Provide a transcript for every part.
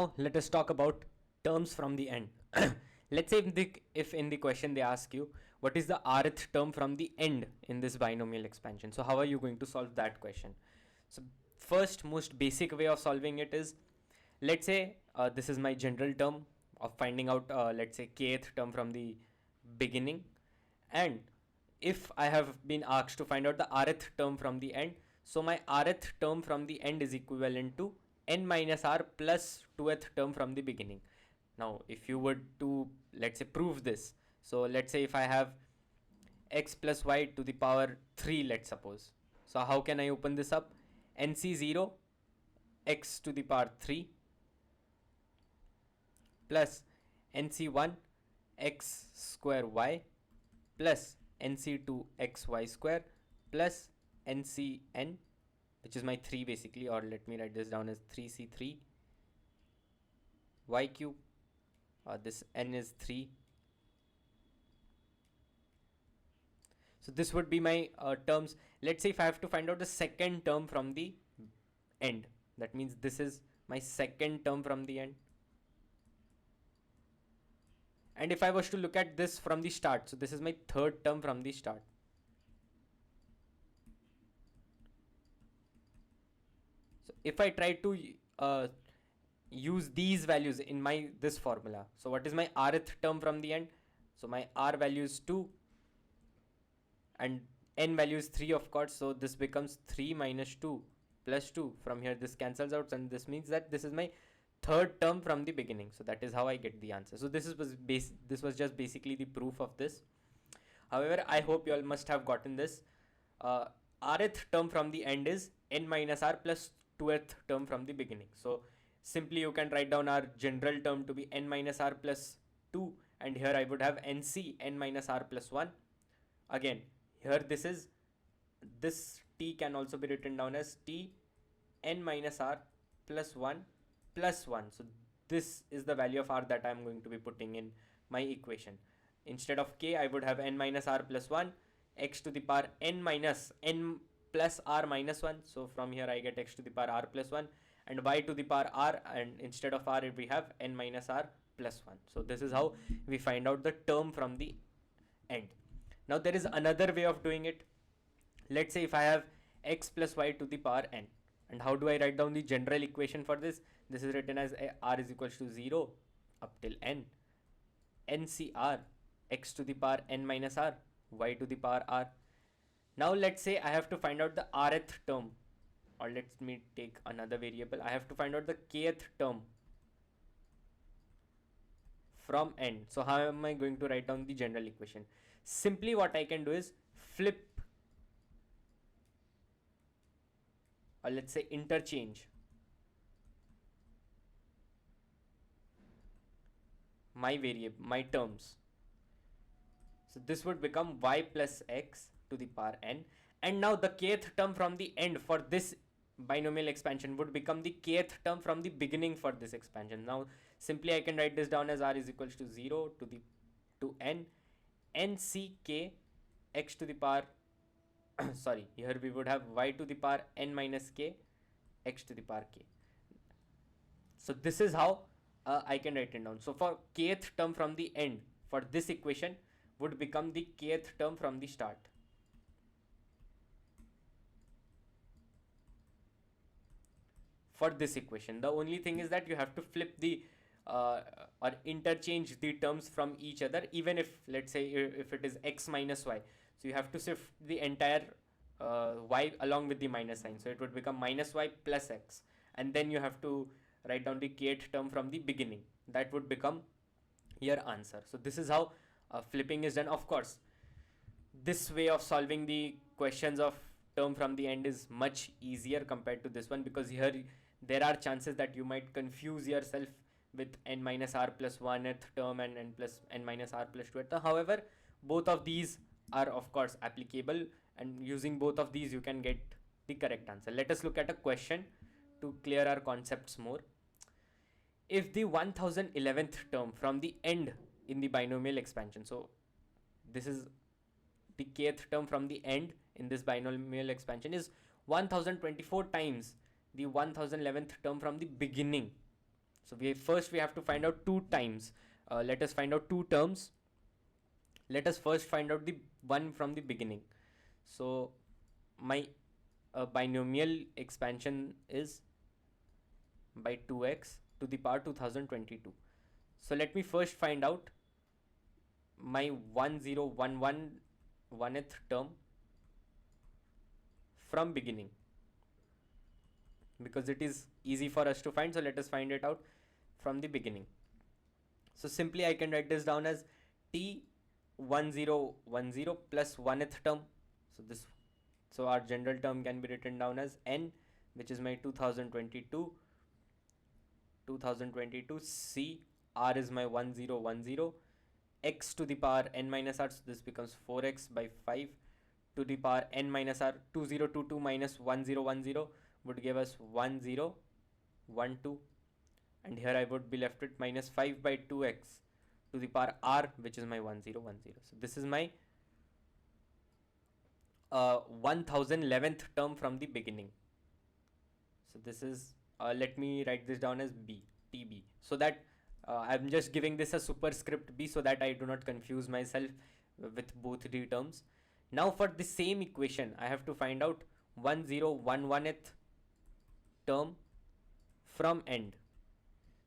Now let us talk about terms from the end. Let's say if in the question they ask you what is the rth term from the end in this binomial expansion. So how are you going to solve that question? So first, most basic way of solving it is, let's say this is my general term of finding out let's say kth term from the beginning, and if I have been asked to find out the rth term from the end, so my rth term from the end is equivalent to n minus r plus 2th term from the beginning. Now if you were to, let's say, prove this, so let's say if I have x plus y to the power 3, let's suppose. So how can I open this up? nc0 x to the power 3 plus nc1 x square y plus nc2 xy square plus ncn, which is my 3 basically, or let me write this down as 3c3 y cube. This n is 3. So this would be my terms. Let's say if I have to find out the second term from the end, that means this is my second term from the end. And if I was to look at this from the start, so this is my third term from the start. So if I try to use these values in this formula, so what is my rth term from the end? So my r value is 2 and n value is 3, of course. So this becomes 3 minus 2 plus 2. From here this cancels out, and this means that this is my third term from the beginning. So that is how I get the answer. So this was just basically the proof of this. However, I hope you all must have gotten this. Rth term from the end is n minus r plus 2th term from the beginning. So simply you can write down our general term to be n minus r plus 2, and here I would have nc n minus r plus 1. Again, here this t can also be written down as t n minus r plus 1 plus 1. So this is the value of r that I am going to be putting in my equation. Instead of k, I would have n minus r plus 1, x to the power n minus n plus r minus 1. So from here I get x to the power r plus 1, and y to the power r, and instead of r we have n minus r plus 1. So this is how we find out the term from the end. Now there is another way of doing it. Let's say if I have x plus y to the power n, and how do I write down the general equation for this? This is written as r is equals to 0 up till n, ncr x to the power n minus r, y to the power r. Now let's say I have to find out the rth term, or let me take another variable. I have to find out the kth term from n. So how am I going to write down the general equation? Simply what I can do is flip, or let's say interchange my variable, my terms. So this would become y plus x to the power n, and now the kth term from the end for this binomial expansion would become the kth term from the beginning for this expansion. Now simply I can write this down as r is equals to 0 to n nck x to the power sorry, here we would have y to the power n minus k x to the power k. So this is how I can write it down. So for kth term from the end for this equation would become the kth term from the start. For this equation, the only thing is that you have to flip the or interchange the terms from each other, even if, let's say, if it is x minus y, so you have to shift the entire y along with the minus sign, so it would become minus y plus x, and then you have to write down the kth term from the beginning. That would become your answer. So this is how flipping is done. Of course, this way of solving the questions of term from the end is much easier compared to this one, because here there are chances that you might confuse yourself with n minus r plus 1th term and n minus r plus 2th. However, both of these are of course applicable, and using both of these you can get the correct answer. Let us look at a question to clear our concepts more. If the 1011th term from the end in the binomial expansion, so this is the kth term from the end in this binomial expansion, is 1024 times the 1011th term from the beginning, So we have to find out two times. Let us find out two terms. Let us first find out the one from the beginning. So my binomial expansion is by 2x to the power 2022. So let me first find out my 1011th term from beginning, because it is easy for us to find. So let us find it out from the beginning. So simply I can write this down as t1010 plus 1th term. So our general term can be written down as n, which is my 2022 c, r is my 1010, x to the power n minus r, so this becomes 4x by 5 to the power n minus r. 2022 minus 1010 would give us 1012, and here I would be left with minus 5 by 2x to the power r, which is my 1010. So this is my 1011th term from the beginning. So this is, let me write this down as b, tb, so that I'm just giving this a superscript b so that I do not confuse myself with both the terms. Now for the same equation, I have to find out 1011th term from end.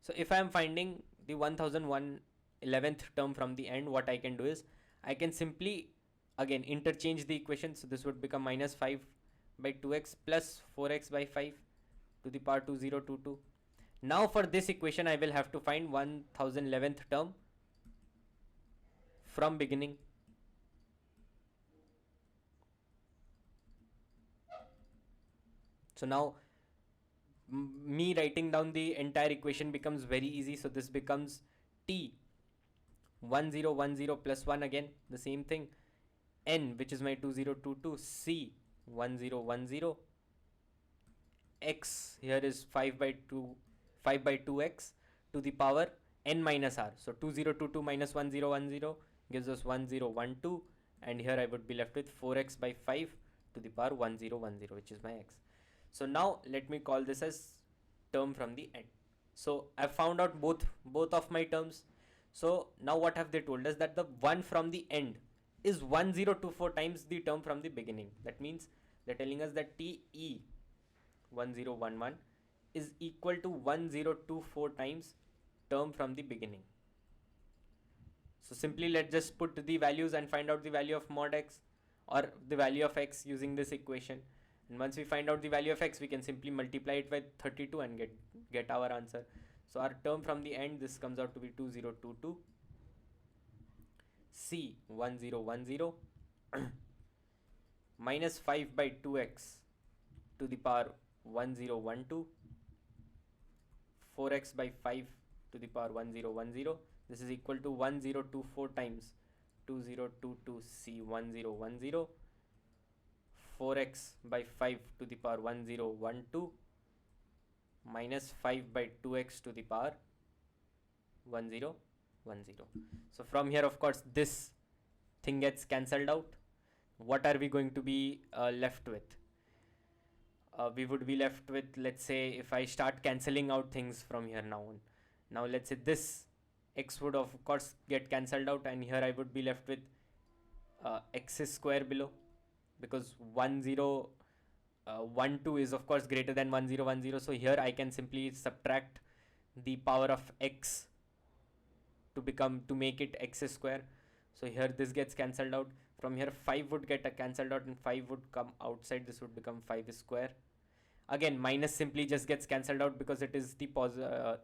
So if I am finding the 1011th term from the end, what I can do is I can simply again interchange the equation. So this would become minus 5 by 2x plus 4x by 5 to the power 2022. Now for this equation I will have to find 1011th term from beginning. So now me writing down the entire equation becomes very easy. So this becomes t 1010 plus 1, again the same thing, n, which is my 2022, c 1010, x here is 5 by 2x to the power n minus r. So 2022 minus 1010 gives us 1012, and here I would be left with 4x by 5 to the power 1010, which is my x. So now let me call this as term from the end. So I found out both of my terms. So now what have they told us? That the one from the end is 1024 times the term from the beginning. That means they're telling us that TE 1011 is equal to 1024 times term from the beginning. So simply let's just put the values and find out the value of mod x or the value of x using this equation. And once we find out the value of x, we can simply multiply it with 32 and get our answer. So our term from the end, this comes out to be 2022 c 1010 minus 5 by 2x to the power 1012, 4x by 5 to the power 1010. This is equal to 1024 times 2022 c 1010, 4x by 5 to the power 1012 minus 5 by 2x to the power 1010. So from here, of course, this thing gets cancelled out. What are we going to be left with? We would be left with, let's say, if I start cancelling out things from here now on. Now let's say this x would of course get cancelled out, and here I would be left with x square below, because 1012 is of course greater than 1010. So here I can simply subtract the power of x to make it x square. So here this gets cancelled out. From here 5 would get cancelled out and 5 would come outside. This would become 5 square. Again, minus simply just gets cancelled out because it is the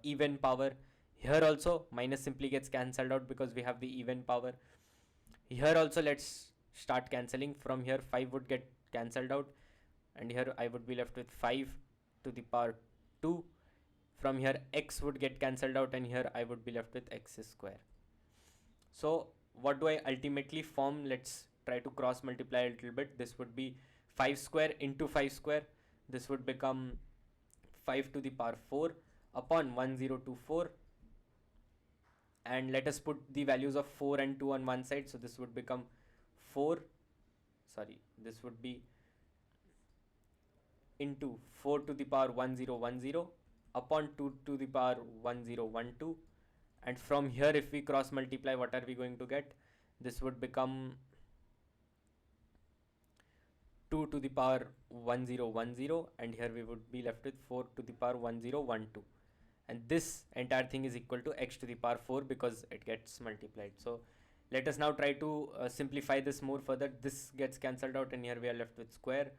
even power. Here also minus simply gets cancelled out because we have the even power. Here also let's start cancelling. From here 5 would get cancelled out, and here I would be left with 5 to the power 2. From here x would get cancelled out, and here I would be left with x square. So what do I ultimately form? Let's try to cross multiply a little bit. This would be 5 square into 5 square. This would become 5 to the power 4 upon 1024, and let us put the values of 4 and 2 on one side. So this would become this would be into 4 to the power 1010 upon 2 to the power 1012, and from here if we cross multiply, what are we going to get? This would become 2 to the power 1010, and here we would be left with 4 to the power 1012, and this entire thing is equal to x to the power 4 because it gets multiplied. So let us now try to simplify this more further. This gets cancelled out and here we are left with square.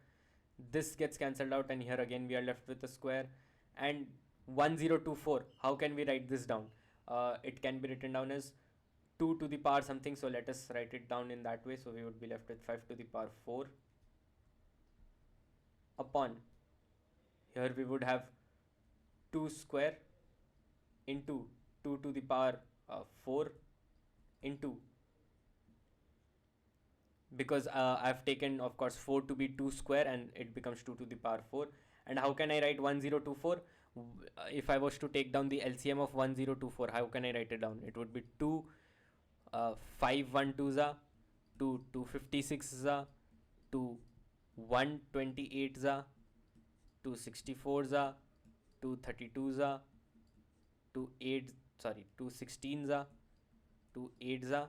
This gets cancelled out and here again we are left with a square. And 1024, how can we write this down? It can be written down as 2 to the power something, so let us write it down in that way. So we would be left with 5 to the power 4 upon, here we would have 2 square into 2 to the power 4 into, because I've taken of course 4 to be 2 square and it becomes 2 to the power 4. And how can I write 1024? If I was to take down the LCM of 1024, how can I write it down? It would be 2 512 za, 2 256 za, 2 128 za, 264 za, 232 za, 216 za, 2 8 za,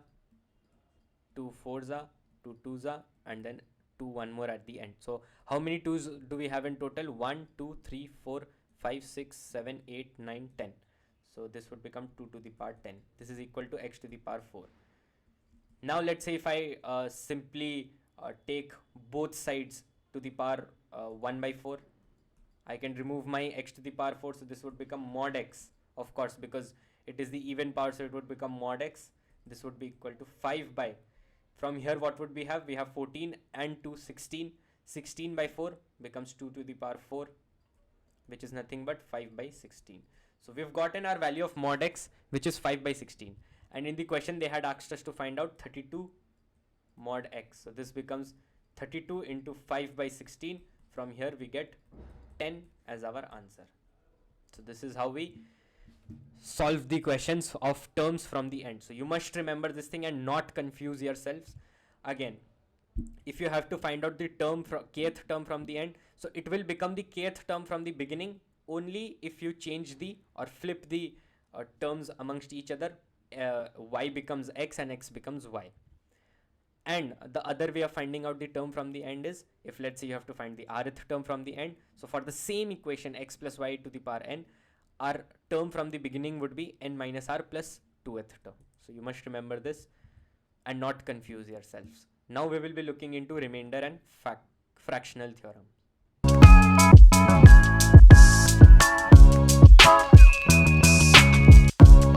2 4 za, 2 2 za, and then 2 1 more at the end. So how many 2's do we have in total? 1 2 3 4 5 6 7 8 9 10. So this would become 2 to the power 10. This is equal to x to the power 4. Now let's say if I simply take both sides to the power 1 by 4, I can remove my x to the power 4, so this would become mod x, of course, because it is the even power, so it would become mod x. This would be equal to 5 by, from here what would we have? We have 14 and 2 16. 16 by 4 becomes 2 to the power 4, which is nothing but 5 by 16. So we've gotten our value of mod x, which is 5 by 16. And in the question they had asked us to find out 32 mod x. So this becomes 32 into 5 by 16. From here we get 10 as our answer. So this is how we solve the questions of terms from the end. So you must remember this thing and not confuse yourselves. Again, if you have to find out the term kth term from the end, so it will become the kth term from the beginning only if you change the or flip the terms amongst each other. Y becomes x and x becomes y. And the other way of finding out the term from the end is, if let's say you have to find the rth term from the end, so for the same equation x plus y to the power n, our term from the beginning would be n minus r plus 2th term. So you must remember this and not confuse yourselves. Now we will be looking into remainder and fractional theorems.